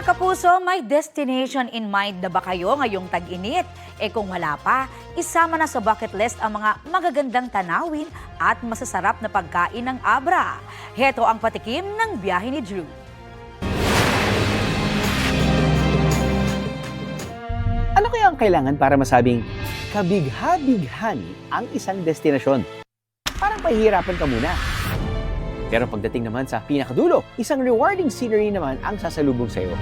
Kapuso, may destination in mind na ba kayo ngayong tag-init? Kung wala pa, isama na sa bucket list ang mga magagandang tanawin at masasarap na pagkain ng Abra. Heto ang patikim ng biyahe ni Drew. Ano kaya ang kailangan para masabing kabigha-bighani ang isang destinasyon? Parang pahihirapan ka muna. Pero pagdating naman sa pinakadulo, isang rewarding scenery naman ang sasalubong sa'yo.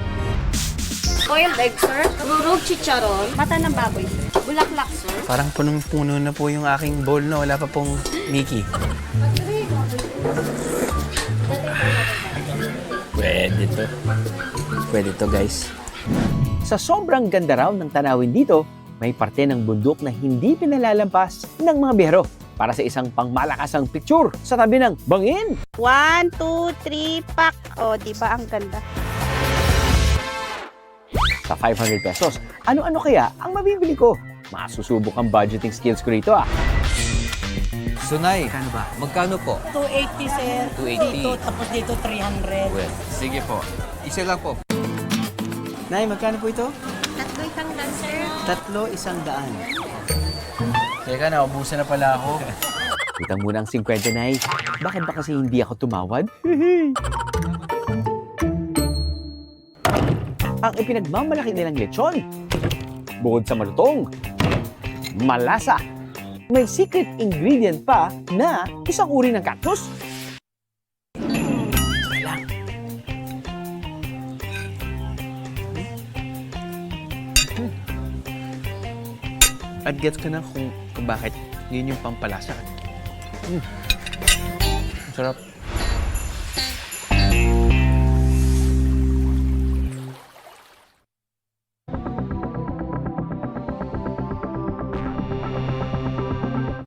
Boiled egg, sir. Rurog chicharon. Mata ng baboy. Bulaklak, sir. Parang punong-puno na po yung aking bowl na wala pa pong Mickey. Pwede to. Pwede to, guys. Sa sobrang ganda raw ng tanawin dito, may parte ng bundok na hindi pinalalampas ng mga biyahero para sa isang pangmalakasang picture sa tabi ng bangin. 1, 2, 3, pak. O, di ba ang ganda? Sa 500 pesos, ano-ano kaya ang mabibili ko? Masusubok ang budgeting skills ko rito ah. Sunay, magkano po? 280 sir. 280. Dito, tapos dito 300. Well, sige po. Isa lang po. Nay, magkano po ito? Tatlo isang dan, sir. Tatlo, 100. Teka, naubusan na pala ako. Utang muna ang 50 na Bakit ba kasi hindi ako tumawad? Ang ipinagmamalaki nilang lechon, bukod sa malutong, malasa, may secret ingredient pa na isang uri ng cactus. At gets ka na kung bakit yun yung pampalasa. Sarap.